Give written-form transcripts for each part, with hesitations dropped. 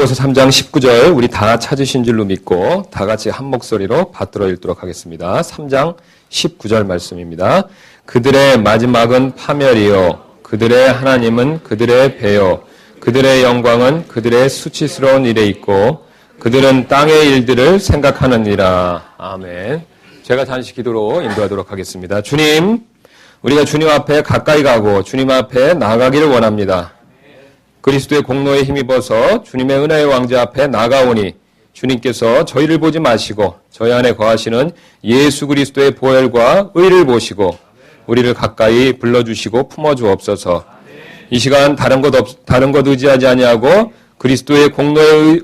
빌립보서 3장 19절 우리 다 찾으신 줄로 믿고 다 같이 한 목소리로 받들어 읽도록 하겠습니다. 3장 19절 말씀입니다. 그들의 마지막은 파멸이요 그들의 하나님은 그들의 배요 그들의 영광은 그들의 수치스러운 일에 있고 그들은 땅의 일들을 생각하느니라. 아멘. 제가 잠시 기도로 인도하도록 하겠습니다. 주님, 우리가 주님 앞에 가까이 가고 주님 앞에 나아가기를 원합니다. 그리스도의 공로에 힘입어서 주님의 은혜의 왕자 앞에 나아가오니 주님께서 저희를 보지 마시고 저희 안에 거하시는 예수 그리스도의 보혈과 의를 보시고 우리를 가까이 불러주시고 품어주옵소서. 이 시간 다른 것 의지하지 아니하고 그리스도의 공로에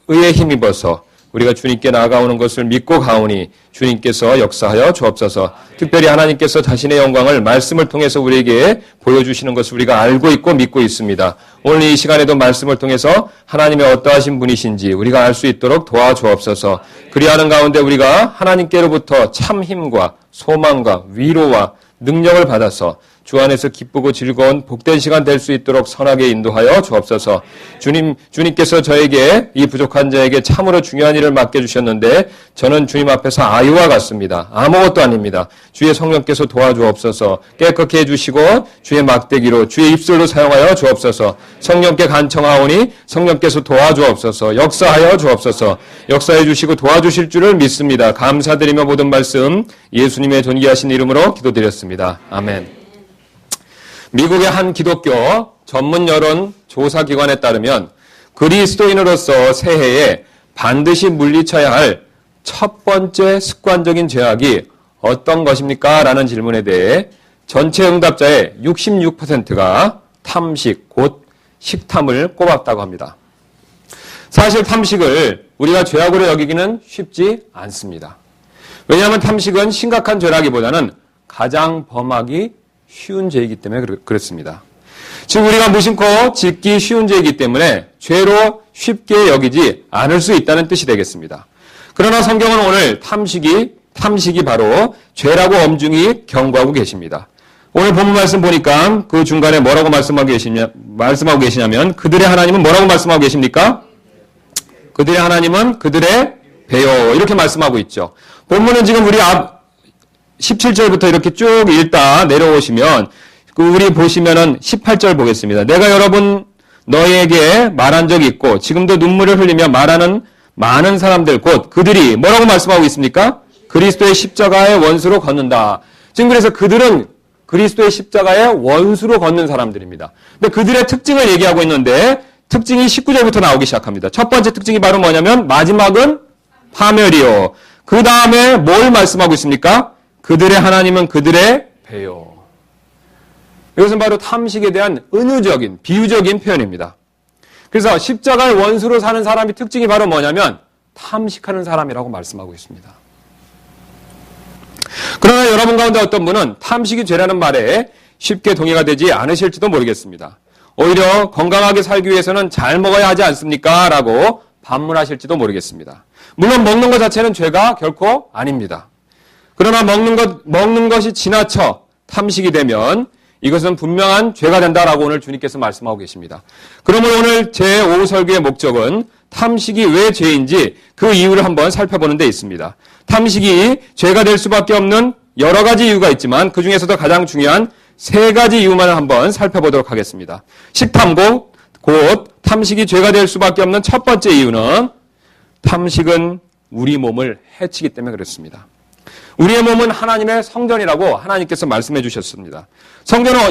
의에 힘입어서 우리가 주님께 나아가오는 것을 믿고 가오니 주님께서 역사하여 주옵소서. 특별히 하나님께서 자신의 영광을 말씀을 통해서 우리에게 보여주시는 것을 우리가 알고 있고 믿고 있습니다. 오늘 이 시간에도 말씀을 통해서 하나님의 어떠하신 분이신지 우리가 알 수 있도록 도와주옵소서. 그리하는 가운데 우리가 하나님께로부터 참 힘과 소망과 위로와 능력을 받아서 주 안에서 기쁘고 즐거운 복된 시간 될 수 있도록 선하게 인도하여 주옵소서. 주님께서 저에게 이 부족한 자에게 참으로 중요한 일을 맡겨주셨는데 저는 주님 앞에서 아이와 같습니다. 아무것도 아닙니다. 주의 성령께서 도와주옵소서. 깨끗게 해주시고 주의 막대기로 주의 입술로 사용하여 주옵소서. 성령께 간청하오니 성령께서 도와주옵소서. 역사하여 주옵소서. 역사해 주시고 도와주실 줄을 믿습니다. 감사드리며 모든 말씀 예수님의 존귀하신 이름으로 기도드렸습니다. 아멘. 미국의 한 기독교 전문 여론 조사 기관에 따르면 그리스도인으로서 새해에 반드시 물리쳐야 할 첫 번째 습관적인 죄악이 어떤 것입니까? 라는 질문에 대해 전체 응답자의 66%가 탐식, 곧 식탐을 꼽았다고 합니다. 사실 탐식을 우리가 죄악으로 여기기는 쉽지 않습니다. 왜냐하면 탐식은 심각한 죄라기보다는 가장 범하기 쉬운 죄이기 때문에 그렇습니다. 즉 우리가 무심코 짓기 쉬운 죄이기 때문에 죄로 쉽게 여기지 않을 수 있다는 뜻이 되겠습니다. 그러나 성경은 오늘 탐식이 바로 죄라고 엄중히 경고하고 계십니다. 오늘 본문 말씀 보니까 그 중간에 뭐라고 말씀하고 계시냐면 그들의 하나님은 뭐라고 말씀하고 계십니까? 그들의 하나님은 그들의 배요 이렇게 말씀하고 있죠. 본문은 지금 우리 앞 17절부터 이렇게 쭉 읽다 내려오시면 우리 보시면은 18절 보겠습니다. 내가 여러분 너희에게 말한 적이 있고 지금도 눈물을 흘리며 말하는 많은 사람들 곧 그들이 뭐라고 말씀하고 있습니까? 그리스도의 십자가의 원수로 걷는다. 지금 그래서 그들은 그리스도의 십자가의 원수로 걷는 사람들입니다. 근데 그들의 특징을 얘기하고 있는데 특징이 19절부터 나오기 시작합니다. 첫 번째 특징이 바로 뭐냐면 마지막은 파멸이요. 그 다음에 뭘 말씀하고 있습니까? 그들의 하나님은 그들의 배요. 이것은 바로 탐식에 대한 은유적인, 비유적인 표현입니다. 그래서 십자가의 원수로 사는 사람의 특징이 바로 뭐냐면 탐식하는 사람이라고 말씀하고 있습니다. 그러나 여러분 가운데 어떤 분은 탐식이 죄라는 말에 쉽게 동의가 되지 않으실지도 모르겠습니다. 오히려 건강하게 살기 위해서는 잘 먹어야 하지 않습니까? 라고 반문하실지도 모르겠습니다. 물론 먹는 것 자체는 죄가 결코 아닙니다. 그러나 먹는 것이 지나쳐 탐식이 되면 이것은 분명한 죄가 된다라고 오늘 주님께서 말씀하고 계십니다. 그러므로 오늘 제5 설교의 목적은 탐식이 왜 죄인지 그 이유를 한번 살펴보는 데 있습니다. 탐식이 죄가 될 수밖에 없는 여러 가지 이유가 있지만 그 중에서도 가장 중요한 3가지 이유만을 한번 살펴보도록 하겠습니다. 식탐 곧 탐식이 죄가 될 수밖에 없는 첫 번째 이유는 탐식은 우리 몸을 해치기 때문에 그렇습니다. 우리의 몸은 하나님의 성전이라고 하나님께서 말씀해 주셨습니다.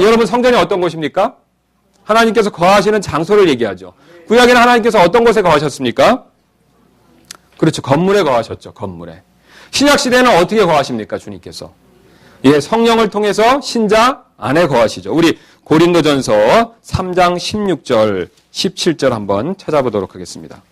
여러분 성전이 어떤 곳입니까? 하나님께서 거하시는 장소를 얘기하죠. 구약에는 하나님께서 어떤 곳에 거하셨습니까? 그렇죠. 건물에 거하셨죠. 건물에. 신약시대에는 어떻게 거하십니까? 주님께서. 성령을 통해서 신자 안에 거하시죠. 우리 고린도전서 3장 16절, 17절 한번 찾아보도록 하겠습니다.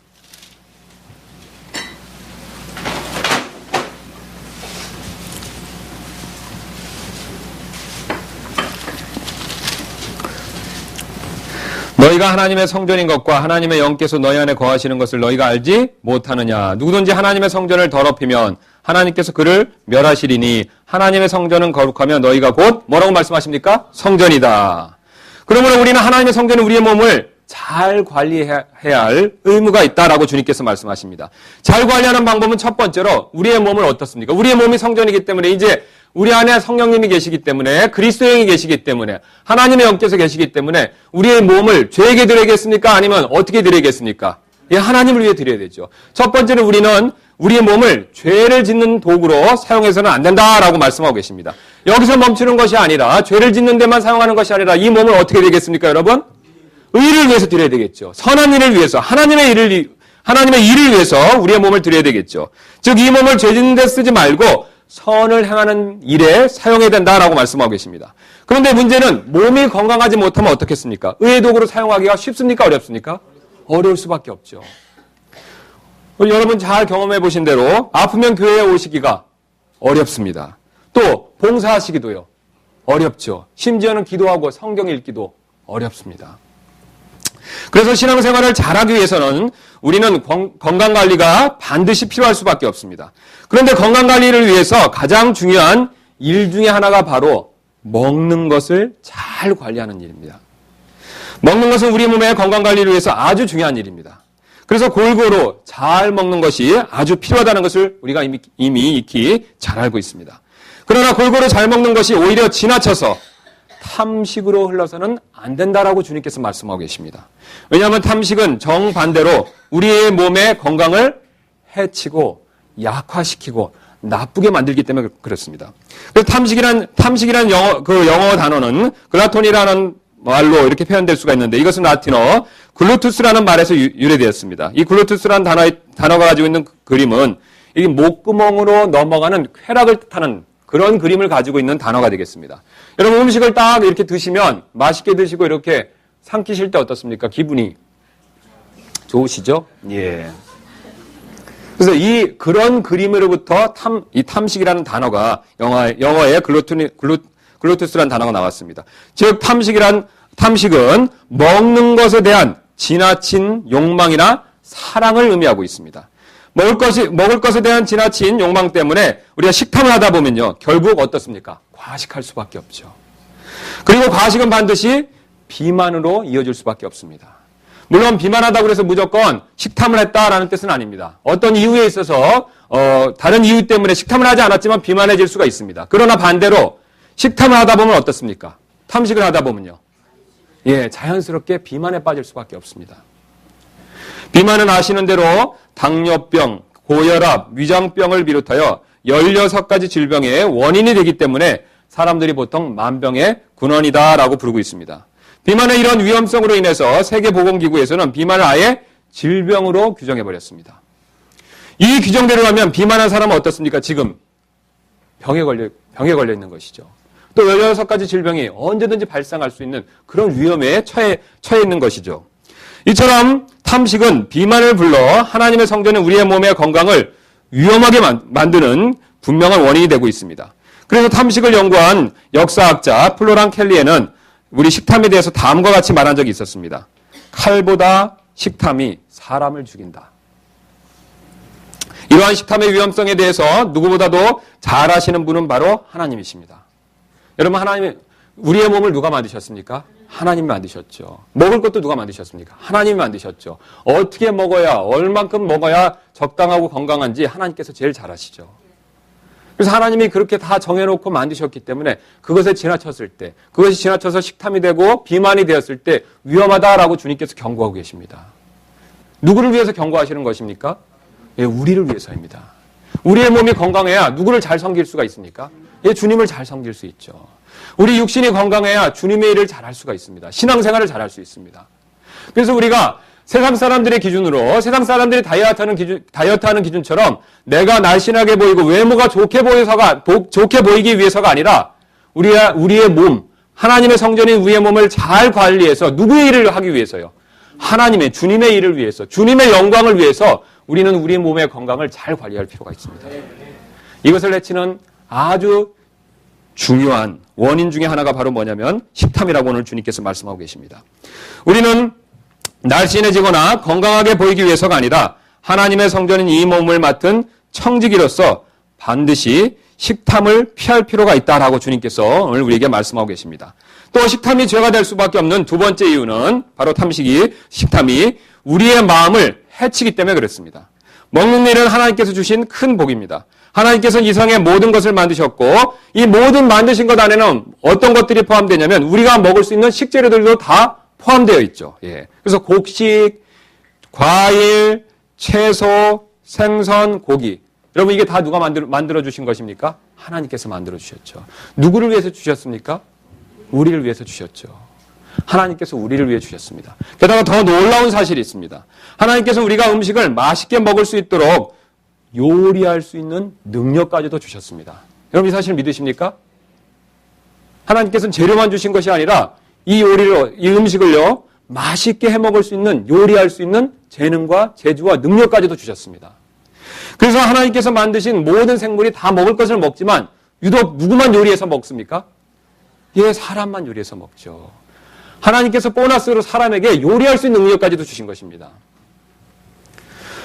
너희가 하나님의 성전인 것과 하나님의 영께서 너희 안에 거하시는 것을 너희가 알지 못하느냐. 누구든지 하나님의 성전을 더럽히면 하나님께서 그를 멸하시리니 하나님의 성전은 거룩하며 너희가 곧 뭐라고 말씀하십니까? 성전이다. 그러므로 우리는 하나님의 성전인 우리의 몸을 잘 관리해야 할 의무가 있다라고 주님께서 말씀하십니다. 잘 관리하는 방법은 첫 번째로 우리의 몸을 어떻습니까? 우리의 몸이 성전이기 때문에 이제 우리 안에 성령님이 계시기 때문에 그리스도의 영이 계시기 때문에 하나님의 영께서 계시기 때문에 우리의 몸을 죄에게 드려야겠습니까? 아니면 어떻게 드려야겠습니까? 예, 하나님을 위해 드려야 되죠. 첫 번째로 우리는 우리의 몸을 죄를 짓는 도구로 사용해서는 안 된다라고 말씀하고 계십니다. 여기서 멈추는 것이 아니라 죄를 짓는 데만 사용하는 것이 아니라 이 몸을 어떻게 되겠습니까, 여러분? 의를 위해서 드려야 되겠죠. 선한 일을 위해서, 하나님의 일을 위해서 우리의 몸을 드려야 되겠죠. 즉, 이 몸을 죄 짓는 데 쓰지 말고 선을 행하는 일에 사용해야 된다라고 말씀하고 계십니다. 그런데 문제는 몸이 건강하지 못하면 어떻겠습니까? 의의 도구로 사용하기가 쉽습니까? 어렵습니까? 어려울 수밖에 없죠. 여러분 잘 경험해 보신 대로 아프면 교회에 오시기가 어렵습니다. 또 봉사하시기도요. 어렵죠. 심지어는 기도하고 성경 읽기도 어렵습니다. 그래서 신앙생활을 잘하기 위해서는 우리는 건강관리가 반드시 필요할 수밖에 없습니다. 그런데 건강관리를 위해서 가장 중요한 일 중에 하나가 바로 먹는 것을 잘 관리하는 일입니다. 먹는 것은 우리 몸의 건강관리를 위해서 아주 중요한 일입니다. 그래서 골고루 잘 먹는 것이 아주 필요하다는 것을 우리가 이미 익히 잘 알고 있습니다. 그러나 골고루 잘 먹는 것이 오히려 지나쳐서 탐식으로 흘러서는 안 된다라고 주님께서 말씀하고 계십니다. 왜냐하면 탐식은 정반대로 우리의 몸의 건강을 해치고 약화시키고 나쁘게 만들기 때문에 그렇습니다. 그래서 탐식이란 영어 단어는 글라톤이라는 말로 이렇게 표현될 수가 있는데 이것은 라틴어 글루투스라는 말에서 유래되었습니다. 이 글루투스라는 단어가 가지고 있는 그림은 이 목구멍으로 넘어가는 쾌락을 뜻하는 그런 그림을 가지고 있는 단어가 되겠습니다. 여러분 음식을 딱 이렇게 드시면 맛있게 드시고 이렇게 삼키실 때 어떻습니까? 기분이 좋으시죠? 예. 그래서 그런 그림으로부터 이 탐식이라는 단어가 영어에 글루투스라는 단어가 나왔습니다. 즉 탐식은 먹는 것에 대한 지나친 욕망이나 사랑을 의미하고 있습니다. 먹을 것에 대한 지나친 욕망 때문에 우리가 식탐을 하다 보면요. 결국 어떻습니까? 과식할 수밖에 없죠. 그리고 과식은 반드시 비만으로 이어질 수밖에 없습니다. 물론 비만하다고 해서 무조건 식탐을 했다라는 뜻은 아닙니다. 어떤 이유에 있어서 다른 이유 때문에 식탐을 하지 않았지만 비만해질 수가 있습니다. 그러나 반대로 식탐을 하다 보면 어떻습니까? 탐식을 하다 보면요. 예, 자연스럽게 비만에 빠질 수밖에 없습니다. 비만은 아시는 대로 당뇨병, 고혈압, 위장병을 비롯하여 16가지 질병의 원인이 되기 때문에 사람들이 보통 만병의 근원이다라고 부르고 있습니다. 비만의 이런 위험성으로 인해서 세계보건기구에서는 비만을 아예 질병으로 규정해버렸습니다. 이 규정대로 하면 비만한 사람은 어떻습니까? 지금 병에 걸려 있는 것이죠. 또 16가지 질병이 언제든지 발생할 수 있는 그런 위험에 처해 있는 것이죠. 이처럼 탐식은 비만을 불러 하나님의 성전인 우리의 몸의 건강을 위험하게 만드는 분명한 원인이 되고 있습니다. 그래서 탐식을 연구한 역사학자 플로랑 켈리에는 우리 식탐에 대해서 다음과 같이 말한 적이 있었습니다. 칼보다 식탐이 사람을 죽인다. 이러한 식탐의 위험성에 대해서 누구보다도 잘 아시는 분은 바로 하나님이십니다. 여러분 우리의 몸을 누가 만드셨습니까? 하나님이 만드셨죠. 먹을 것도 누가 만드셨습니까? 하나님이 만드셨죠. 어떻게 먹어야 얼만큼 먹어야 적당하고 건강한지 하나님께서 제일 잘 아시죠. 그래서 하나님이 그렇게 다 정해놓고 만드셨기 때문에 그것에 지나쳤을 때 그것이 지나쳐서 식탐이 되고 비만이 되었을 때 위험하다라고 주님께서 경고하고 계십니다. 누구를 위해서 경고하시는 것입니까? 예, 우리를 위해서입니다. 우리의 몸이 건강해야 누구를 잘 섬길 수가 있습니까? 예, 주님을 잘 섬길 수 있죠. 우리 육신이 건강해야 주님의 일을 잘할 수가 있습니다. 신앙생활을 잘할 수 있습니다. 그래서 우리가 세상 사람들의 기준으로 세상 사람들이 다이어트하는 기준처럼 내가 날씬하게 보이고 외모가 좋게 보이기 위해서가 아니라 우리의 몸, 하나님의 성전인 우리의 몸을 잘 관리해서 누구의 일을 하기 위해서요? 하나님의 주님의 일을 위해서 주님의 영광을 위해서 우리는 우리 몸의 건강을 잘 관리할 필요가 있습니다. 이것을 해치는 아주 중요한 원인 중에 하나가 바로 뭐냐면 식탐이라고 오늘 주님께서 말씀하고 계십니다. 우리는 날씬해지거나 건강하게 보이기 위해서가 아니라 하나님의 성전인 이 몸을 맡은 청지기로서 반드시 식탐을 피할 필요가 있다라고 주님께서 오늘 우리에게 말씀하고 계십니다. 또 식탐이 죄가 될 수밖에 없는 두 번째 이유는 바로 식탐이 우리의 마음을 해치기 때문에 그렇습니다. 먹는 일은 하나님께서 주신 큰 복입니다. 하나님께서는 이 세상의 모든 것을 만드셨고 이 모든 만드신 것 안에는 어떤 것들이 포함되냐면 우리가 먹을 수 있는 식재료들도 다 포함되어 있죠. 예. 그래서 곡식, 과일, 채소, 생선, 고기. 여러분 이게 다 누가 만들어 주신 것입니까? 하나님께서 만들어 주셨죠. 누구를 위해서 주셨습니까? 우리를 위해서 주셨죠. 하나님께서 우리를 위해 주셨습니다. 게다가 더 놀라운 사실이 있습니다. 하나님께서 우리가 음식을 맛있게 먹을 수 있도록 요리할 수 있는 능력까지도 주셨습니다. 여러분 이 사실 믿으십니까? 하나님께서는 재료만 주신 것이 아니라 이 음식을요 맛있게 해 먹을 수 있는 요리할 수 있는 재능과 재주와 능력까지도 주셨습니다. 그래서 하나님께서 만드신 모든 생물이 다 먹을 것을 먹지만 유독 누구만 요리해서 먹습니까? 예, 사람만 요리해서 먹죠. 하나님께서 보너스로 사람에게 요리할 수 있는 능력까지도 주신 것입니다.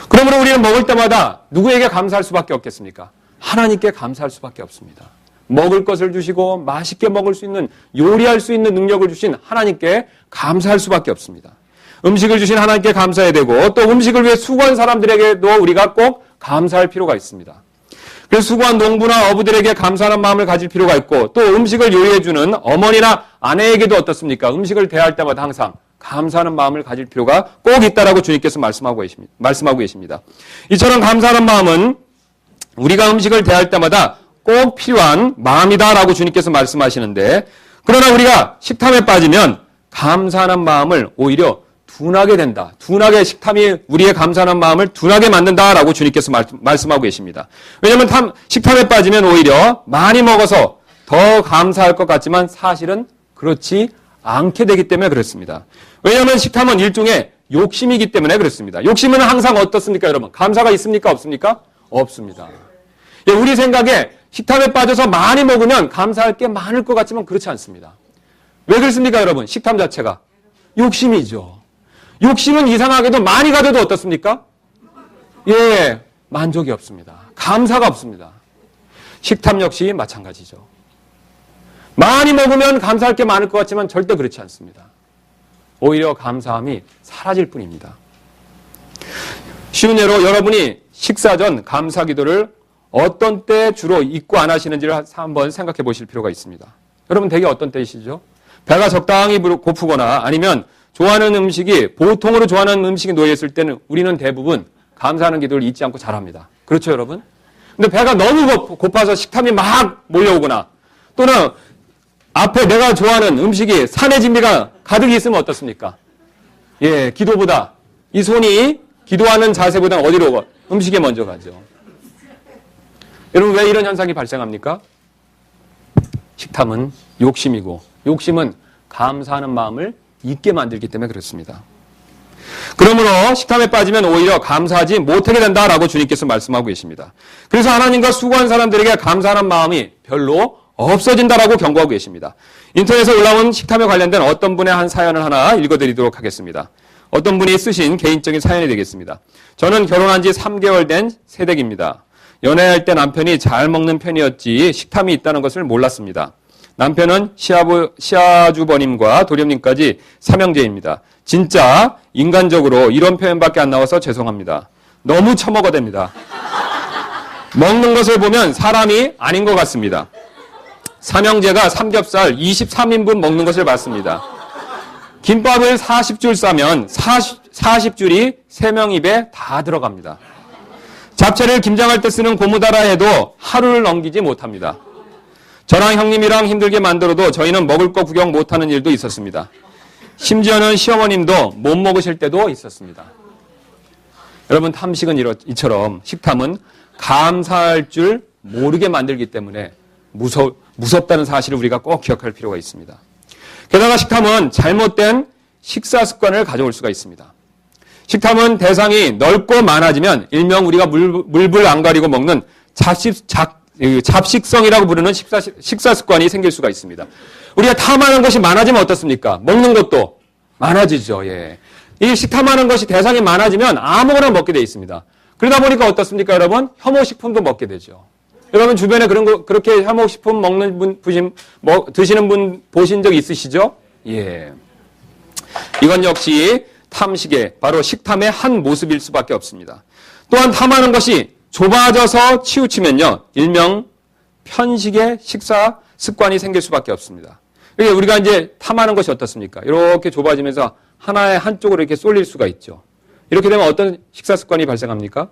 그러므로 우리는 먹을 때마다 누구에게 감사할 수밖에 없겠습니까? 하나님께 감사할 수밖에 없습니다. 먹을 것을 주시고 맛있게 먹을 수 있는 요리할 수 있는 능력을 주신 하나님께 감사할 수밖에 없습니다. 음식을 주신 하나님께 감사해야 되고 또 음식을 위해 수고한 사람들에게도 우리가 꼭 감사할 필요가 있습니다. 그래서 수고한 농부나 어부들에게 감사하는 마음을 가질 필요가 있고 또 음식을 요리해주는 어머니나 아내에게도 어떻습니까? 음식을 대할 때마다 항상 감사하는 마음을 가질 필요가 꼭 있다라고 주님께서 말씀하고 계십니다. 이처럼 감사하는 마음은 우리가 음식을 대할 때마다 꼭 필요한 마음이다라고 주님께서 말씀하시는데 그러나 우리가 식탐에 빠지면 감사하는 마음을 오히려 둔하게 된다. 둔하게 식탐이 우리의 감사하는 마음을 둔하게 만든다라고 주님께서 말씀하고 계십니다. 왜냐하면 식탐에 빠지면 오히려 많이 먹어서 더 감사할 것 같지만 사실은 그렇지 않게 되기 때문에 그렇습니다. 왜냐하면 식탐은 일종의 욕심이기 때문에 그렇습니다. 욕심은 항상 어떻습니까, 여러분? 감사가 있습니까, 없습니까? 없습니다. 예, 우리 생각에 식탐에 빠져서 많이 먹으면 감사할 게 많을 것 같지만 그렇지 않습니다. 왜 그렇습니까, 여러분? 식탐 자체가 욕심이죠. 욕심은 이상하게도 많이 가져도 어떻습니까? 예, 만족이 없습니다. 감사가 없습니다. 식탐 역시 마찬가지죠. 많이 먹으면 감사할 게 많을 것 같지만 절대 그렇지 않습니다. 오히려 감사함이 사라질 뿐입니다. 쉬운 예로 여러분이 식사 전 감사 기도를 어떤 때 주로 잊고 안 하시는지를 한번 생각해 보실 필요가 있습니다. 여러분 대개 어떤 때이시죠? 배가 적당히 고프거나 아니면 좋아하는 음식이 보통으로 좋아하는 음식이 놓여있을 때는 우리는 대부분 감사하는 기도를 잊지 않고 잘합니다. 그렇죠 여러분? 근데 배가 너무 고파서 식탐이 막 몰려오거나 또는 앞에 내가 좋아하는 음식이 산의 진미가 가득 있으면 어떻습니까? 예, 기도보다 이 손이 기도하는 자세보다 어디로 가? 음식에 먼저 가죠. 여러분 왜 이런 현상이 발생합니까? 식탐은 욕심이고 욕심은 감사하는 마음을 잊게 만들기 때문에 그렇습니다. 그러므로 식탐에 빠지면 오히려 감사하지 못하게 된다라고 주님께서 말씀하고 계십니다. 그래서 하나님과 수고한 사람들에게 감사하는 마음이 별로 없어진다라고 경고하고 계십니다. 인터넷에 올라온 식탐에 관련된 어떤 분의 한 사연을 하나 읽어드리도록 하겠습니다. 어떤 분이 쓰신 개인적인 사연이 되겠습니다. 저는 결혼한 지 3개월 된 새댁입니다. 연애할 때 남편이 잘 먹는 편이었지 식탐이 있다는 것을 몰랐습니다. 남편은 시아주버님과 도련님까지 삼형제입니다. 진짜 인간적으로 이런 표현밖에 안 나와서 죄송합니다. 너무 처먹어댑니다. 먹는 것을 보면 사람이 아닌 것 같습니다. 삼형제가 삼겹살 23인분 먹는 것을 봤습니다. 김밥을 40줄 싸면 40줄이 3명 입에 다 들어갑니다. 잡채를 김장할 때 쓰는 고무다라 해도 하루를 넘기지 못합니다. 저랑 형님이랑 힘들게 만들어도 저희는 먹을 거 구경 못하는 일도 있었습니다. 심지어는 시어머님도 못 먹으실 때도 있었습니다. 여러분 탐식은 이처럼 식탐은 감사할 줄 모르게 만들기 때문에 무섭다는 사실을 우리가 꼭 기억할 필요가 있습니다. 게다가 식탐은 잘못된 식사 습관을 가져올 수가 있습니다. 식탐은 대상이 넓고 많아지면 일명 우리가 물불 안 가리고 먹는 잡식성이라고 부르는 식사 습관이 생길 수가 있습니다. 우리가 탐하는 것이 많아지면 어떻습니까? 먹는 것도 많아지죠. 예. 이 식탐하는 것이 대상이 많아지면 아무거나 먹게 돼 있습니다. 그러다 보니까 어떻습니까, 여러분? 혐오식품도 먹게 되죠. 여러분 주변에 그렇게 혐오식품 먹는 분, 드시는 분 보신 적 있으시죠? 예. 이건 역시 탐식의, 바로 식탐의 한 모습일 수밖에 없습니다. 또한 탐하는 것이 좁아져서 치우치면요, 일명 편식의 식사 습관이 생길 수밖에 없습니다. 그러니까 우리가 이제 탐하는 것이 어떻습니까? 이렇게 좁아지면서 하나의 한쪽으로 이렇게 쏠릴 수가 있죠. 이렇게 되면 어떤 식사 습관이 발생합니까?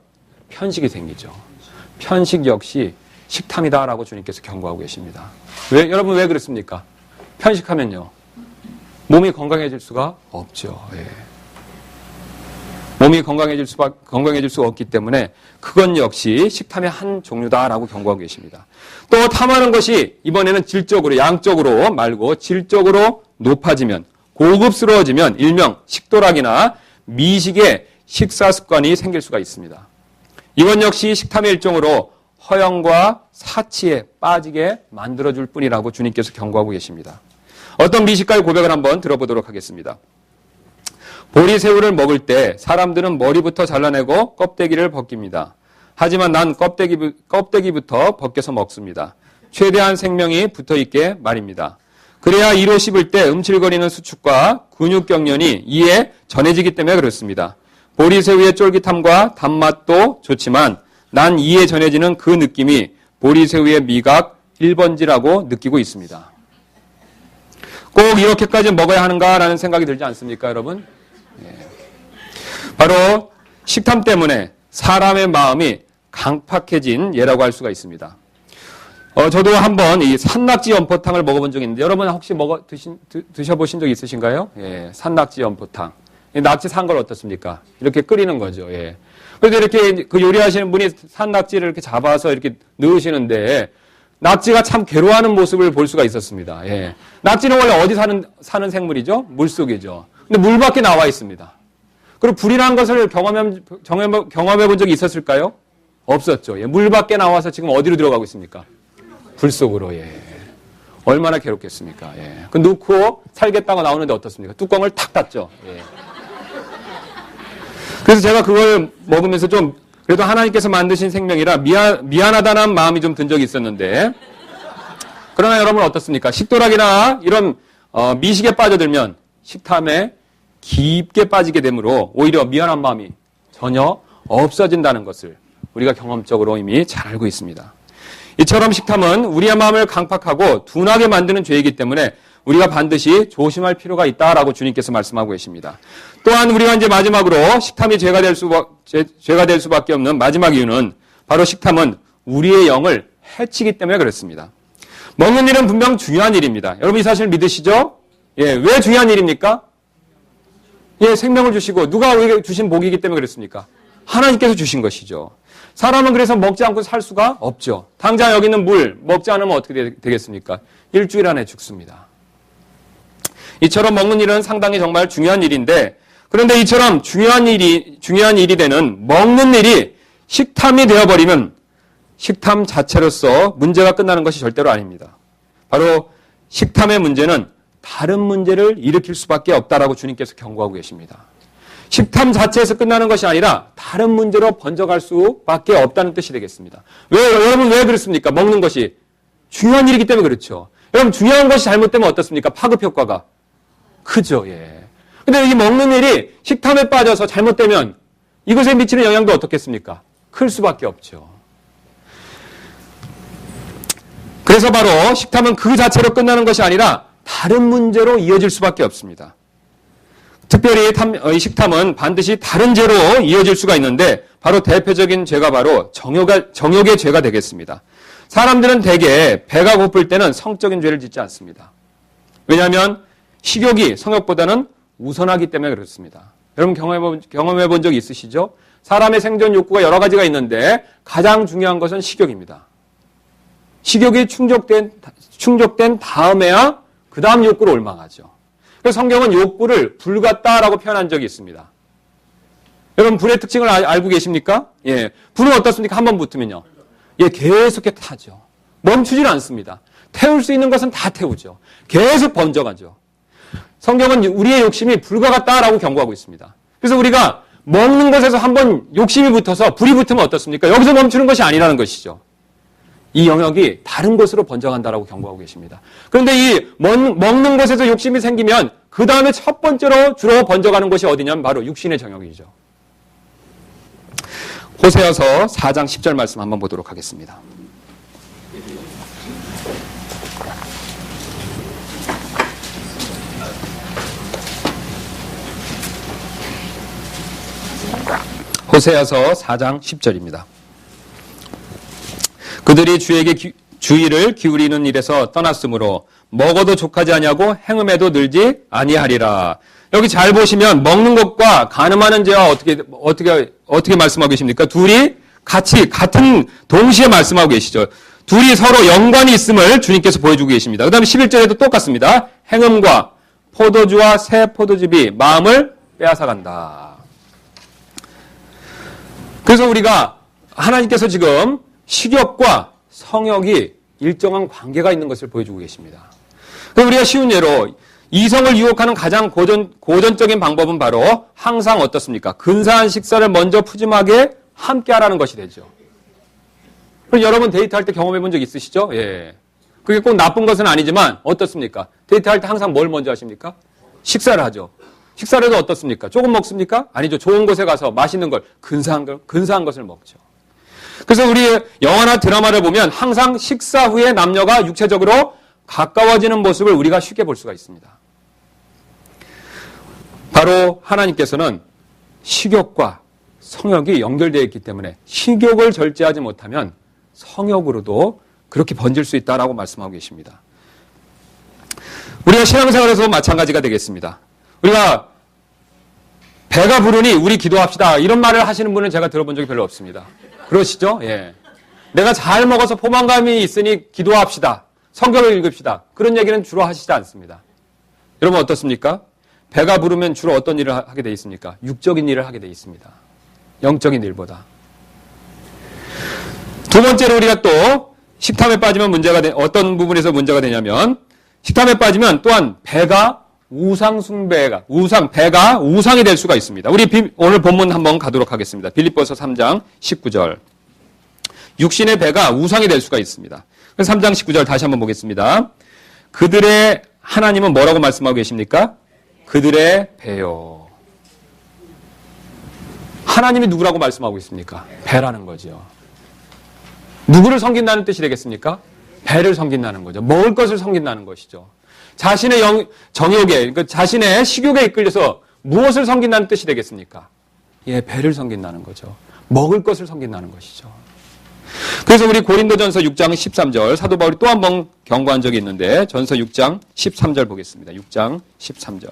편식이 생기죠. 편식 역시 식탐이다라고 주님께서 경고하고 계십니다. 여러분 왜 그렇습니까? 편식하면요, 몸이 건강해질 수가 없죠. 예. 몸이 건강해질 수가 없기 때문에 그건 역시 식탐의 한 종류다라고 경고하고 계십니다. 또 탐하는 것이 이번에는 질적으로, 양적으로 말고 질적으로 높아지면, 고급스러워지면 일명 식도락이나 미식의 식사 습관이 생길 수가 있습니다. 이건 역시 식탐의 일종으로 허영과 사치에 빠지게 만들어줄 뿐이라고 주님께서 경고하고 계십니다. 어떤 미식가의 고백을 한번 들어보도록 하겠습니다. 보리새우를 먹을 때 사람들은 머리부터 잘라내고 껍데기를 벗깁니다. 하지만 난 껍데기부터 벗겨서 먹습니다. 최대한 생명이 붙어있게 말입니다. 그래야 이로 씹을 때 음칠거리는 수축과 근육 경련이 이에 전해지기 때문에 그렇습니다. 보리새우의 쫄깃함과 단맛도 좋지만 난 이에 전해지는 그 느낌이 보리새우의 미각 1번지라고 느끼고 있습니다. 꼭 이렇게까지 먹어야 하는가라는 생각이 들지 않습니까, 여러분? 바로 식탐 때문에 사람의 마음이 강팍해진 예라고 할 수가 있습니다. 저도 한번 이 산낙지 연포탕을 먹어본 적이 있는데, 여러분 혹시 드셔보신 적 있으신가요? 예, 산낙지 연포탕. 낙지 산 걸 어떻습니까? 이렇게 끓이는 거죠. 예. 그래서 이렇게 그 요리하시는 분이 산낙지를 이렇게 잡아서 이렇게 넣으시는데, 낙지가 참 괴로워하는 모습을 볼 수가 있었습니다. 예. 낙지는 원래 어디 사는 생물이죠? 물속이죠. 근데 물 밖에 나와 있습니다. 그리고 불이라는 것을 경험해 본 적이 있었을까요? 없었죠. 예. 물 밖에 나와서 지금 어디로 들어가고 있습니까? 불 속으로. 예. 얼마나 괴롭겠습니까? 예. 그 넣고 살겠다고 나오는데 어떻습니까? 뚜껑을 탁 닫죠. 예. 그래서 제가 그걸 먹으면서 좀 그래도 하나님께서 만드신 생명이라 미안하다는 마음이 좀 든 적이 있었는데, 그러나 여러분 어떻습니까? 식도락이나 이런 미식에 빠져들면 식탐에 깊게 빠지게 되므로 오히려 미안한 마음이 전혀 없어진다는 것을 우리가 경험적으로 이미 잘 알고 있습니다. 이처럼 식탐은 우리의 마음을 강팍하고 둔하게 만드는 죄이기 때문에 우리가 반드시 조심할 필요가 있다라고 주님께서 말씀하고 계십니다. 또한 우리가 이제 마지막으로 식탐이 죄가 될 수밖에 없는 마지막 이유는 바로 식탐은 우리의 영을 해치기 때문에 그렇습니다. 먹는 일은 분명 중요한 일입니다. 여러분 이 사실 믿으시죠? 예, 왜 중요한 일입니까? 예, 생명을 주시고 누가 우리에게 주신 복이기 때문에 그렇습니까? 하나님께서 주신 것이죠. 사람은 그래서 먹지 않고 살 수가 없죠. 당장 여기 있는 물 먹지 않으면 어떻게 되겠습니까? 일주일 안에 죽습니다. 이처럼 먹는 일은 상당히 정말 중요한 일인데, 그런데 이처럼 중요한 일이 되는 먹는 일이 식탐이 되어버리면 식탐 자체로서 문제가 끝나는 것이 절대로 아닙니다. 바로 식탐의 문제는 다른 문제를 일으킬 수밖에 없다라고 주님께서 경고하고 계십니다. 식탐 자체에서 끝나는 것이 아니라 다른 문제로 번져갈 수밖에 없다는 뜻이 되겠습니다. 여러분 왜 그렇습니까? 먹는 것이 중요한 일이기 때문에 그렇죠. 여러분 중요한 것이 잘못되면 어떻습니까? 파급 효과가 크죠. 예. 근데 이 먹는 일이 식탐에 빠져서 잘못되면 이것에 미치는 영향도 어떻겠습니까? 클 수밖에 없죠. 그래서 바로 식탐은 그 자체로 끝나는 것이 아니라 다른 문제로 이어질 수밖에 없습니다. 특별히 이 식탐은 반드시 다른 죄로 이어질 수가 있는데, 바로 대표적인 죄가 바로 정욕의 죄가 되겠습니다. 사람들은 대개 배가 고플 때는 성적인 죄를 짓지 않습니다. 왜냐하면 식욕이 성욕보다는 우선하기 때문에 그렇습니다. 여러분 경험해 본 적 있으시죠? 사람의 생존 욕구가 여러 가지가 있는데 가장 중요한 것은 식욕입니다. 식욕이 충족된 다음에야 그 다음 욕구로 올망하죠. 그래서 성경은 욕구를 불 같다라고 표현한 적이 있습니다. 여러분 불의 특징을 알고 계십니까? 예, 불은 어떻습니까? 한번 붙으면요, 예, 계속해 타죠. 멈추질 않습니다. 태울 수 있는 것은 다 태우죠. 계속 번져가죠. 성경은 우리의 욕심이 불과 같다라고 경고하고 있습니다. 그래서 우리가 먹는 것에서 한번 욕심이 붙어서 불이 붙으면 어떻습니까? 여기서 멈추는 것이 아니라는 것이죠. 이 영역이 다른 곳으로 번져간다라고 경고하고 계십니다. 그런데 이 먹는 것에서 욕심이 생기면 그 다음에 첫 번째로 주로 번져가는 것이 어디냐면 바로 육신의 정욕이죠. 호세아서 4장 10절 말씀 한번 보도록 하겠습니다. 호세아서 4장 10절입니다. 그들이 주에게 주의를 기울이는 일에서 떠났으므로 먹어도 족하지 아니하고 행음에도 늘지 아니하리라. 여기 잘 보시면 먹는 것과 간음하는 죄와 어떻게 말씀하고 계십니까? 둘이 같은 동시에 말씀하고 계시죠. 둘이 서로 연관이 있음을 주님께서 보여주고 계십니다. 그 다음에 11절에도 똑같습니다. 행음과 포도주와 새 포도즙이 마음을 빼앗아간다. 그래서 우리가 하나님께서 지금 식욕과 성욕이 일정한 관계가 있는 것을 보여주고 계십니다. 우리가 쉬운 예로 이성을 유혹하는 가장 고전적인 방법은 바로 항상 어떻습니까? 근사한 식사를 먼저 푸짐하게 함께 하라는 것이 되죠. 그럼 여러분 데이트할 때 경험해 본 적 있으시죠? 예. 그게 꼭 나쁜 것은 아니지만 어떻습니까? 데이트할 때 항상 뭘 먼저 하십니까? 식사를 하죠. 식사를 해도 어떻습니까? 조금 먹습니까? 아니죠. 좋은 곳에 가서 맛있는 걸, 근사한 것을 먹죠. 그래서 우리 영화나 드라마를 보면 항상 식사 후에 남녀가 육체적으로 가까워지는 모습을 우리가 쉽게 볼 수가 있습니다. 바로 하나님께서는 식욕과 성욕이 연결되어 있기 때문에 식욕을 절제하지 못하면 성욕으로도 그렇게 번질 수 있다라고 말씀하고 계십니다. 우리가 신앙생활에서도 마찬가지가 되겠습니다. 우리가 배가 부르니 우리 기도합시다. 이런 말을 하시는 분은 제가 들어본 적이 별로 없습니다. 그러시죠? 예. 내가 잘 먹어서 포만감이 있으니 기도합시다. 성경을 읽읍시다. 그런 얘기는 주로 하시지 않습니다. 여러분 어떻습니까? 배가 부르면 주로 어떤 일을 하게 되어 있습니까? 육적인 일을 하게 되어 있습니다. 영적인 일보다. 두 번째로 우리가 또 식탐에 빠지면 어떤 부분에서 문제가 되냐면 식탐에 빠지면 또한 배가 배가 우상이 될 수가 있습니다. 우리 오늘 본문 한번 가도록 하겠습니다. 빌립보서 3장 19절. 육신의 배가 우상이 될 수가 있습니다. 3장 19절 다시 한번 보겠습니다. 그들의 하나님은 뭐라고 말씀하고 계십니까? 그들의 배요. 하나님이 누구라고 말씀하고 있습니까? 배라는 거죠. 누구를 섬긴다는 뜻이 되겠습니까? 배를 섬긴다는 거죠. 먹을 것을 섬긴다는 것이죠. 자신의 정욕에, 그러니까 자신의 식욕에 이끌려서 무엇을 섬긴다는 뜻이 되겠습니까? 예, 배를 섬긴다는 거죠. 먹을 것을 섬긴다는 것이죠. 그래서 우리 고린도전서 6장 13절 사도 바울이 또 한 번 경고한 적이 있는데 전서 6장 13절 보겠습니다. 6장 13절.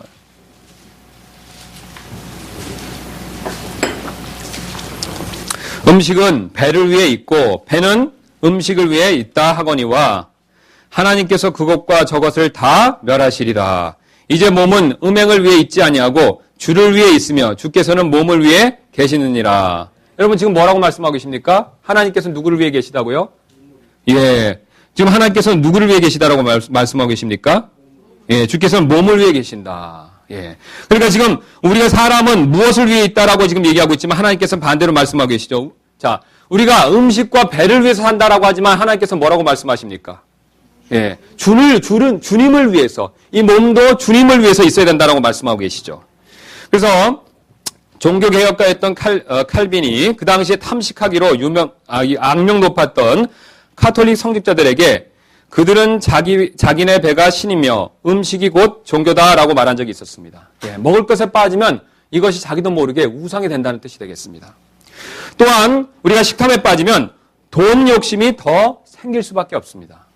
음식은 배를 위해 있고 배는 음식을 위해 있다 하거니와 하나님께서 그것과 저것을 다 멸하시리라. 이제 몸은 음행을 위해 있지 아니하고 주를 위해 있으며 주께서는 몸을 위해 계시느니라. 여러분 지금 뭐라고 말씀하고 계십니까? 하나님께서 누구를 위해 계시다고요? 예. 지금 하나님께서는 누구를 위해 계시다라고 말씀하고 계십니까? 예. 주께서는 몸을 위해 계신다. 예. 그러니까 지금 우리가 사람은 무엇을 위해 있다라고 지금 얘기하고 있지만 하나님께서는 반대로 말씀하고 계시죠. 자, 우리가 음식과 배를 위해서 산다라고 하지만 하나님께서 뭐라고 말씀하십니까? 예. 주님을 위해서, 이 몸도 주님을 위해서 있어야 된다라고 말씀하고 계시죠. 그래서 종교개혁가였던 칼빈이 그 당시에 탐식하기로 악명 높았던 카톨릭 성직자들에게 그들은 자기네 배가 신이며 음식이 곧 종교다라고 말한 적이 있었습니다. 예, 먹을 것에 빠지면 이것이 자기도 모르게 우상이 된다는 뜻이 되겠습니다. 또한 우리가 식탐에 빠지면 돈 욕심이 더 생길 수밖에 없습니다.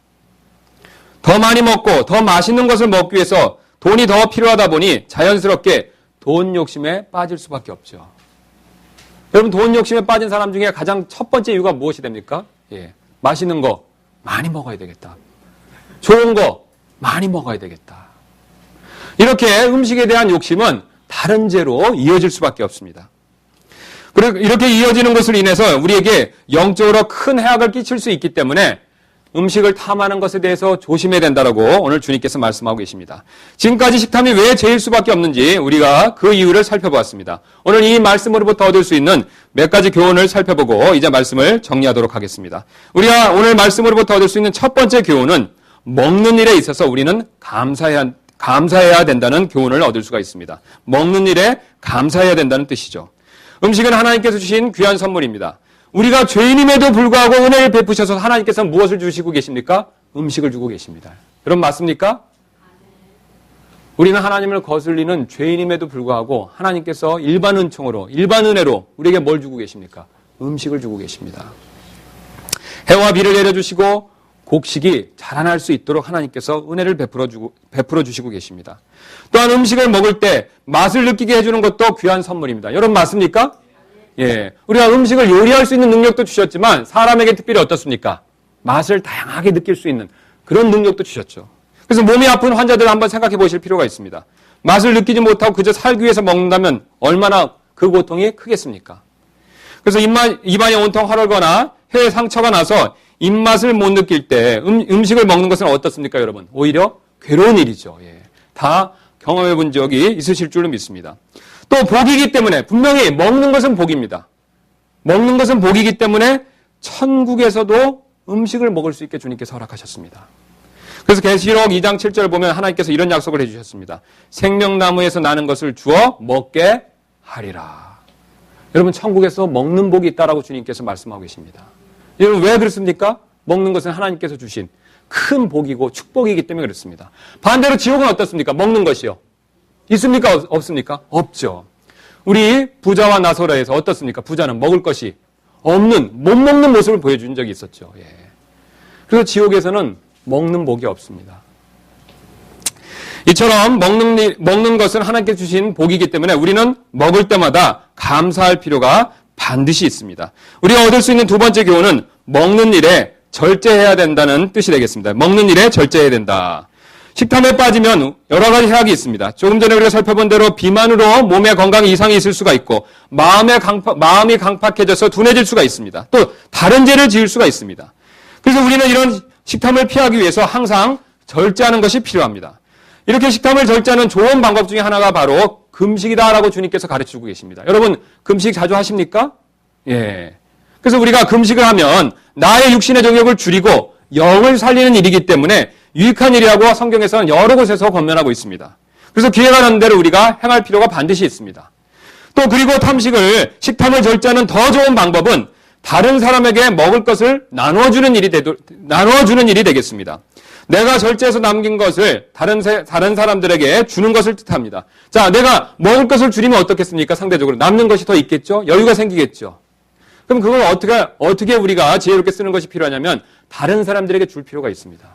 더 많이 먹고 더 맛있는 것을 먹기 위해서 돈이 더 필요하다 보니 자연스럽게 돈 욕심에 빠질 수밖에 없죠. 여러분 돈 욕심에 빠진 사람 중에 가장 첫 번째 이유가 무엇이 됩니까? 예, 맛있는 거 많이 먹어야 되겠다. 좋은 거 많이 먹어야 되겠다. 이렇게 음식에 대한 욕심은 다른 죄로 이어질 수밖에 없습니다. 그리고 이렇게 이어지는 것으로 인해서 우리에게 영적으로 큰 해악을 끼칠 수 있기 때문에 음식을 탐하는 것에 대해서 조심해야 된다라고 오늘 주님께서 말씀하고 계십니다. 지금까지 식탐이 왜 죄일 수밖에 없는지 우리가 그 이유를 살펴보았습니다. 오늘 이 말씀으로부터 얻을 수 있는 몇 가지 교훈을 살펴보고 이제 말씀을 정리하도록 하겠습니다. 우리가 오늘 말씀으로부터 얻을 수 있는 첫 번째 교훈은 먹는 일에 있어서 우리는 감사해야 된다는 교훈을 얻을 수가 있습니다. 먹는 일에 감사해야 된다는 뜻이죠. 음식은 하나님께서 주신 귀한 선물입니다. 우리가 죄인임에도 불구하고 은혜를 베푸셔서 하나님께서 무엇을 주시고 계십니까? 음식을 주고 계십니다. 여러분 맞습니까? 우리는 하나님을 거슬리는 죄인임에도 불구하고 하나님께서 일반 은총으로, 일반 은혜로 우리에게 뭘 주고 계십니까? 음식을 주고 계십니다. 해와 비를 내려주시고 곡식이 자라날 수 있도록 하나님께서 은혜를 베풀어 주시고 계십니다. 또한 음식을 먹을 때 맛을 느끼게 해주는 것도 귀한 선물입니다. 여러분 맞습니까? 예, 우리가 음식을 요리할 수 있는 능력도 주셨지만 사람에게 특별히 어떻습니까? 맛을 다양하게 느낄 수 있는 그런 능력도 주셨죠. 그래서 몸이 아픈 환자들을 한번 생각해 보실 필요가 있습니다. 맛을 느끼지 못하고 그저 살기 위해서 먹는다면 얼마나 그 고통이 크겠습니까? 그래서 입안이 온통 헐거나 혀에 상처가 나서 입맛을 못 느낄 때 음식을 먹는 것은 어떻습니까, 여러분? 오히려 괴로운 일이죠. 예. 다 경험해 본 적이 있으실 줄로 믿습니다. 또 복이기 때문에 분명히 먹는 것은 복입니다. 먹는 것은 복이기 때문에 천국에서도 음식을 먹을 수 있게 주님께서 허락하셨습니다. 그래서 계시록 2장 7절 보면 하나님께서 이런 약속을 해주셨습니다. 생명나무에서 나는 것을 주어 먹게 하리라. 여러분 천국에서 먹는 복이 있다라고 주님께서 말씀하고 계십니다. 여러분 왜 그렇습니까? 먹는 것은 하나님께서 주신 큰 복이고 축복이기 때문에 그렇습니다. 반대로 지옥은 어떻습니까? 먹는 것이요. 있습니까? 없습니까? 없죠. 우리 부자와 나사로에서 어떻습니까? 부자는 먹을 것이 없는, 못 먹는 모습을 보여준 적이 있었죠. 예. 그래서 지옥에서는 먹는 복이 없습니다. 이처럼 먹는 것은 하나님께 주신 복이기 때문에 우리는 먹을 때마다 감사할 필요가 반드시 있습니다. 우리가 얻을 수 있는 두 번째 교훈은 먹는 일에 절제해야 된다는 뜻이 되겠습니다. 먹는 일에 절제해야 된다. 식탐에 빠지면 여러 가지 해악이 있습니다. 조금 전에 우리가 살펴본 대로 비만으로 몸의 건강에 이상이 있을 수가 있고 마음이 강팍해져서 둔해질 수가 있습니다. 또 다른 죄를 지을 수가 있습니다. 그래서 우리는 이런 식탐을 피하기 위해서 항상 절제하는 것이 필요합니다. 이렇게 식탐을 절제하는 좋은 방법 중에 하나가 바로 금식이다라고 주님께서 가르치고 계십니다. 여러분 금식 자주 하십니까? 예. 그래서 우리가 금식을 하면 나의 육신의 정욕을 줄이고 영을 살리는 일이기 때문에 유익한 일이라고 성경에서는 여러 곳에서 권면하고 있습니다. 그래서 기회가 나는 대로 우리가 행할 필요가 반드시 있습니다. 또 그리고 식탐을 절제하는 더 좋은 방법은 다른 사람에게 먹을 것을 나눠주는 일이 되겠습니다. 내가 절제해서 남긴 것을 다른 사람들에게 주는 것을 뜻합니다. 자, 내가 먹을 것을 줄이면 어떻겠습니까? 상대적으로 남는 것이 더 있겠죠? 여유가 생기겠죠? 그럼 그걸 어떻게 우리가 지혜롭게 쓰는 것이 필요하냐면 다른 사람들에게 줄 필요가 있습니다.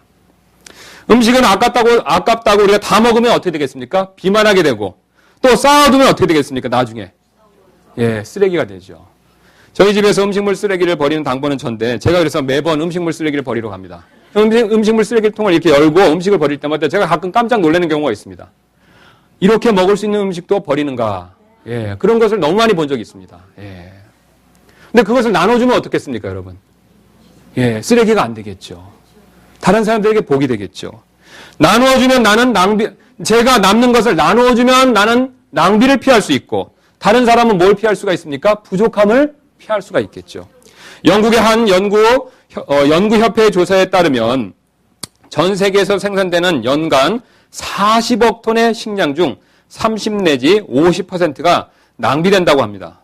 음식은 아깝다고 우리가 다 먹으면 어떻게 되겠습니까? 비만하게 되고 또 쌓아두면 어떻게 되겠습니까? 나중에 예, 쓰레기가 되죠. 저희 집에서 음식물 쓰레기를 버리는 당번은 전데 제가 그래서 매번 음식물 쓰레기를 버리러 갑니다. 음식물 쓰레기통을 이렇게 열고 음식을 버릴 때마다 제가 가끔 깜짝 놀라는 경우가 있습니다. 이렇게 먹을 수 있는 음식도 버리는가? 예, 그런 것을 너무 많이 본 적이 있습니다. 예. 근데 그것을 나눠주면 어떻겠습니까, 여러분? 예, 쓰레기가 안 되겠죠. 다른 사람들에게 복이 되겠죠. 나누어주면 제가 남는 것을 나누어주면 나는 낭비를 피할 수 있고, 다른 사람은 뭘 피할 수가 있습니까? 부족함을 피할 수가 있겠죠. 영국의 한 연구협회의 조사에 따르면 전 세계에서 생산되는 연간 40억 톤의 식량 중 30 내지 50%가 낭비된다고 합니다.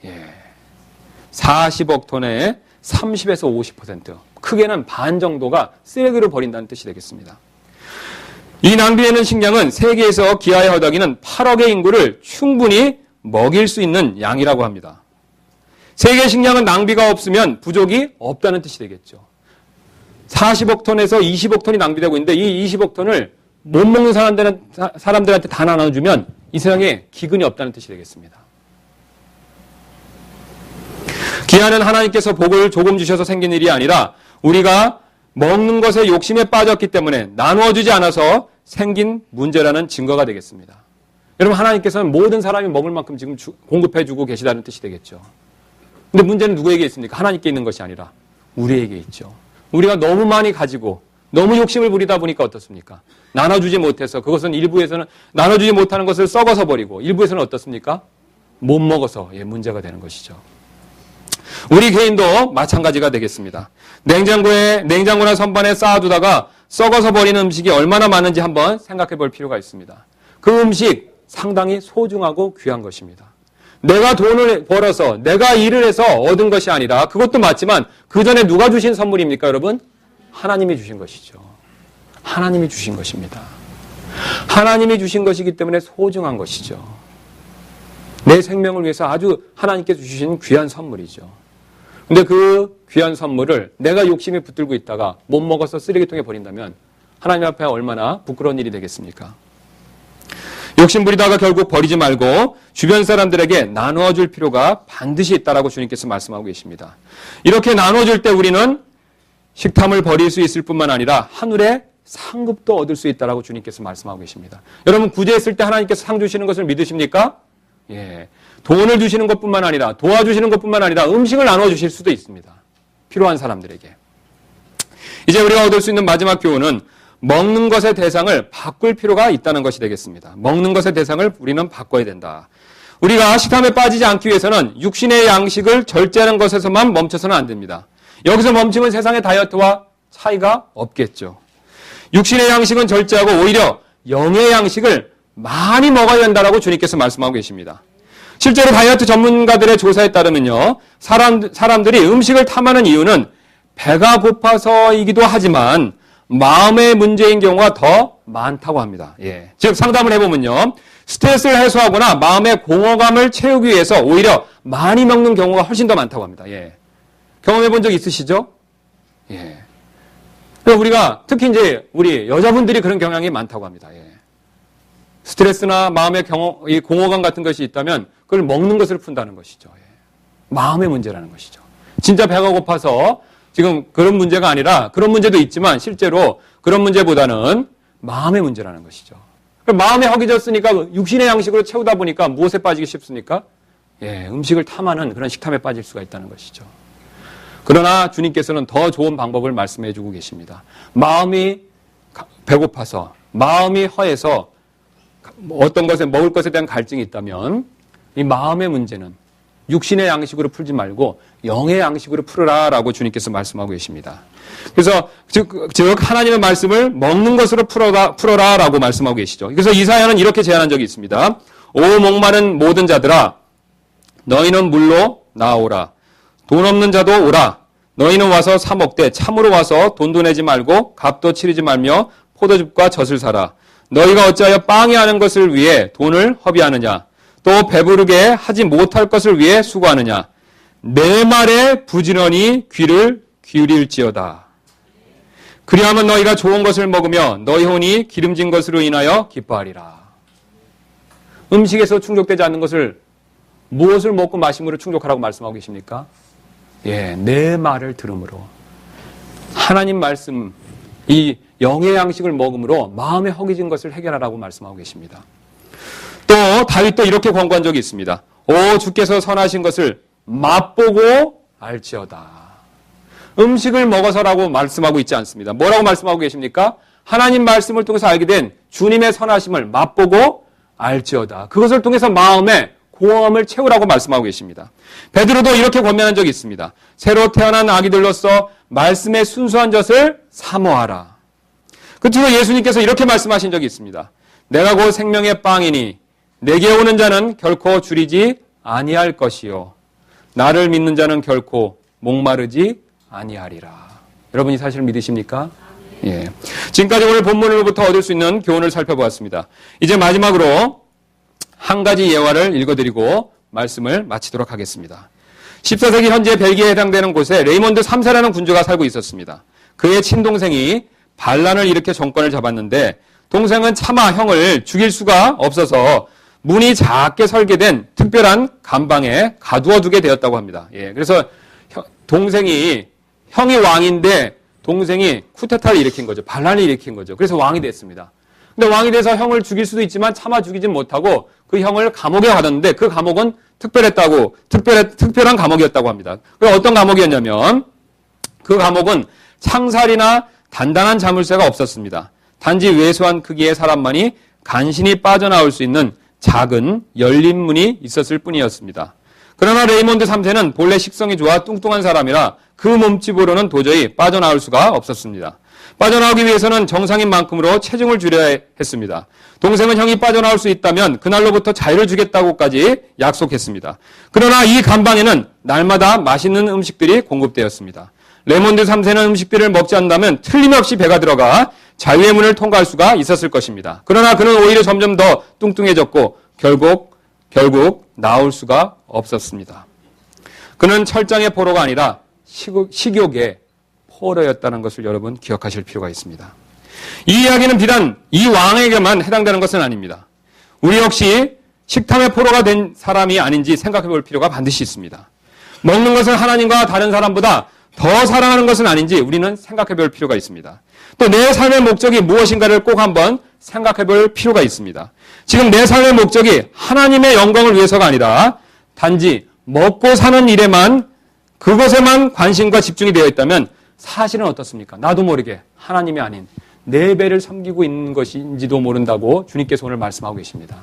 예. 40억 톤의 30에서 50%. 크게는 반 정도가 쓰레기로 버린다는 뜻이 되겠습니다. 이 낭비되는 식량은 세계에서 기아에 허덕이는 8억의 인구를 충분히 먹일 수 있는 양이라고 합니다. 세계 식량은 낭비가 없으면 부족이 없다는 뜻이 되겠죠. 40억 톤에서 20억 톤이 낭비되고 있는데 이 20억 톤을 못 먹는 사람들한테 다 나눠주면 이 세상에 기근이 없다는 뜻이 되겠습니다. 기아는 하나님께서 복을 조금 주셔서 생긴 일이 아니라 우리가 먹는 것에 욕심에 빠졌기 때문에 나누어주지 않아서 생긴 문제라는 증거가 되겠습니다. 여러분 하나님께서는 모든 사람이 먹을 만큼 지금 공급해주고 계시다는 뜻이 되겠죠. 근데 문제는 누구에게 있습니까? 하나님께 있는 것이 아니라 우리에게 있죠. 우리가 너무 많이 가지고 너무 욕심을 부리다 보니까 어떻습니까? 나눠주지 못해서 그것은 일부에서는 나눠주지 못하는 것을 썩어서 버리고 일부에서는 어떻습니까? 못 먹어서 문제가 되는 것이죠. 우리 개인도 마찬가지가 되겠습니다. 냉장고나 선반에 쌓아두다가 썩어서 버리는 음식이 얼마나 많은지 한번 생각해 볼 필요가 있습니다. 그 음식 상당히 소중하고 귀한 것입니다. 내가 돈을 벌어서 내가 일을 해서 얻은 것이 아니라 그것도 맞지만 그 전에 누가 주신 선물입니까, 여러분? 하나님이 주신 것이죠. 하나님이 주신 것입니다. 하나님이 주신 것이기 때문에 소중한 것이죠. 내 생명을 위해서 아주 하나님께서 주신 귀한 선물이죠. 근데 그 귀한 선물을 내가 욕심이 붙들고 있다가 못 먹어서 쓰레기통에 버린다면 하나님 앞에 얼마나 부끄러운 일이 되겠습니까? 욕심 부리다가 결국 버리지 말고 주변 사람들에게 나누어 줄 필요가 반드시 있다라고 주님께서 말씀하고 계십니다. 이렇게 나누어 줄 때 우리는 식탐을 버릴 수 있을 뿐만 아니라 하늘의 상급도 얻을 수 있다라고 주님께서 말씀하고 계십니다. 여러분 구제했을 때 하나님께서 상 주시는 것을 믿으십니까? 예. 돈을 주시는 것뿐만 아니라 도와주시는 것뿐만 아니라 음식을 나눠 주실 수도 있습니다. 필요한 사람들에게. 이제 우리가 얻을 수 있는 마지막 교훈은 먹는 것의 대상을 바꿀 필요가 있다는 것이 되겠습니다. 먹는 것의 대상을 우리는 바꿔야 된다. 우리가 식탐에 빠지지 않기 위해서는 육신의 양식을 절제하는 것에서만 멈춰서는 안 됩니다. 여기서 멈추면 세상의 다이어트와 차이가 없겠죠. 육신의 양식은 절제하고 오히려 영의 양식을 많이 먹어야 된다라고 주님께서 말씀하고 계십니다. 실제로 다이어트 전문가들의 조사에 따르면요, 사람들이 음식을 탐하는 이유는 배가 고파서이기도 하지만 마음의 문제인 경우가 더 많다고 합니다. 예. 즉 상담을 해보면요, 스트레스를 해소하거나 마음의 공허감을 채우기 위해서 오히려 많이 먹는 경우가 훨씬 더 많다고 합니다. 예. 경험해 본 적 있으시죠? 예. 우리가 특히 이제 우리 여자분들이 그런 경향이 많다고 합니다. 예. 스트레스나 마음의 이 공허감 같은 것이 있다면 그걸 먹는 것을 푼다는 것이죠. 예. 마음의 문제라는 것이죠. 진짜 배가 고파서 지금 그런 문제가 아니라 그런 문제도 있지만 실제로 그런 문제보다는 마음의 문제라는 것이죠. 마음이 허기졌으니까 육신의 양식으로 채우다 보니까 무엇에 빠지기 쉽습니까? 예, 음식을 탐하는 그런 식탐에 빠질 수가 있다는 것이죠. 그러나 주님께서는 더 좋은 방법을 말씀해 주고 계십니다. 마음이 배고파서 마음이 허해서 어떤 것에 먹을 것에 대한 갈증이 있다면 이 마음의 문제는 육신의 양식으로 풀지 말고 영의 양식으로 풀어라라고 주님께서 말씀하고 계십니다. 그래서 즉 하나님의 말씀을 먹는 것으로 풀어라라고 말씀하고 계시죠. 그래서 이사야는 이렇게 제안한 적이 있습니다. 오 목마른 모든 자들아, 너희는 물로 나오라. 돈 없는 자도 오라. 너희는 와서 사 먹되 참으로 와서 돈도 내지 말고 값도 치르지 말며 포도즙과 젖을 사라. 너희가 어찌하여 빵이 하는 것을 위해 돈을 허비하느냐? 또 배부르게 하지 못할 것을 위해 수고하느냐? 내 말에 부지런히 귀를 기울일지어다. 그리하면 너희가 좋은 것을 먹으며 너희 혼이 기름진 것으로 인하여 기뻐하리라. 음식에서 충족되지 않는 것을 무엇을 먹고 마심으로 충족하라고 말씀하고 계십니까? 예, 내 말을 들음으로 하나님 말씀, 이 영의 양식을 먹음으로 마음에 허기진 것을 해결하라고 말씀하고 계십니다. 또 다윗도 이렇게 권고한 적이 있습니다. 오 주께서 선하신 것을 맛보고 알지어다. 음식을 먹어서라고 말씀하고 있지 않습니다. 뭐라고 말씀하고 계십니까? 하나님 말씀을 통해서 알게 된 주님의 선하심을 맛보고 알지어다. 그것을 통해서 마음에 공허함을 채우라고 말씀하고 계십니다. 베드로도 이렇게 권면한 적이 있습니다. 새로 태어난 아기들로서 말씀의 순수한 젖을 사모하라. 끝으로 예수님께서 이렇게 말씀하신 적이 있습니다. 내가 곧 생명의 빵이니 내게 오는 자는 결코 줄이지 아니할 것이요 나를 믿는 자는 결코 목마르지 아니하리라. 여러분 이 사실을 믿으십니까? 예. 지금까지 오늘 본문으로부터 얻을 수 있는 교훈을 살펴보았습니다. 이제 마지막으로 한 가지 예화를 읽어드리고 말씀을 마치도록 하겠습니다. 14세기 현재 벨기에에 해당되는 곳에 레이몬드 3세라는 군주가 살고 있었습니다. 그의 친동생이 반란을 일으켜 정권을 잡았는데 동생은 차마 형을 죽일 수가 없어서 문이 작게 설계된 특별한 감방에 가두어 두게 되었다고 합니다. 예, 그래서 형이 왕인데 동생이 쿠데타를 일으킨 거죠. 반란을 일으킨 거죠. 그래서 왕이 됐습니다. 근데 왕이 돼서 형을 죽일 수도 있지만 차마 죽이진 못하고 그 형을 감옥에 가뒀는데 그 감옥은 특별한 감옥이었다고 합니다. 그 어떤 감옥이었냐면 그 감옥은 창살이나 단단한 자물쇠가 없었습니다. 단지 왜소한 크기의 사람만이 간신히 빠져나올 수 있는 작은 열린 문이 있었을 뿐이었습니다. 그러나 레이몬드 3세는 본래 식성이 좋아 뚱뚱한 사람이라 그 몸집으로는 도저히 빠져나올 수가 없었습니다. 빠져나오기 위해서는 정상인 만큼으로 체중을 줄여야 했습니다. 동생은 형이 빠져나올 수 있다면 그날로부터 자유를 주겠다고까지 약속했습니다. 그러나 이 간방에는 날마다 맛있는 음식들이 공급되었습니다. 레몬드 3세는 음식들을 먹지 않는다면 틀림없이 배가 들어가 자유의 문을 통과할 수가 있었을 것입니다. 그러나 그는 오히려 점점 더 뚱뚱해졌고 결국 나올 수가 없었습니다. 그는 철장의 포로가 아니라 식욕의 포로였다는 것을 여러분 기억하실 필요가 있습니다. 이 이야기는 비단 이 왕에게만 해당되는 것은 아닙니다. 우리 역시 식탐의 포로가 된 사람이 아닌지 생각해 볼 필요가 반드시 있습니다. 먹는 것을 하나님과 다른 사람보다 더 사랑하는 것은 아닌지 우리는 생각해 볼 필요가 있습니다. 또 내 삶의 목적이 무엇인가를 꼭 한번 생각해 볼 필요가 있습니다. 지금 내 삶의 목적이 하나님의 영광을 위해서가 아니라 단지 먹고 사는 일에만 그것에만 관심과 집중이 되어 있다면 사실은 어떻습니까? 나도 모르게 하나님이 아닌 내 배를 섬기고 있는 것인지도 모른다고 주님께서 오늘 말씀하고 계십니다.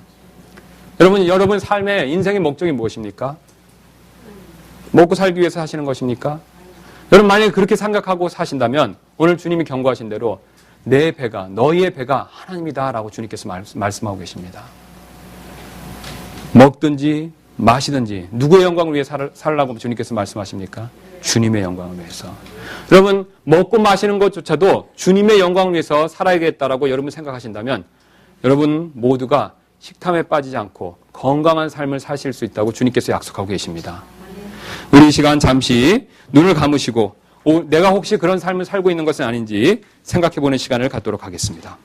여러분 삶의 인생의 목적이 무엇입니까? 먹고 살기 위해서 사시는 것입니까? 여러분 만약에 그렇게 생각하고 사신다면 오늘 주님이 경고하신 대로 내 배가 너희의 배가 하나님이다라고 주님께서 말씀하고 계십니다. 먹든지 마시든지 누구의 영광을 위해 살라고 주님께서 말씀하십니까? 주님의 영광을 위해서. 여러분 먹고 마시는 것조차도 주님의 영광을 위해서 살아야겠다라고 여러분 생각하신다면 여러분 모두가 식탐에 빠지지 않고 건강한 삶을 사실 수 있다고 주님께서 약속하고 계십니다. 우리 이 시간 잠시 눈을 감으시고 내가 혹시 그런 삶을 살고 있는 것은 아닌지 생각해보는 시간을 갖도록 하겠습니다.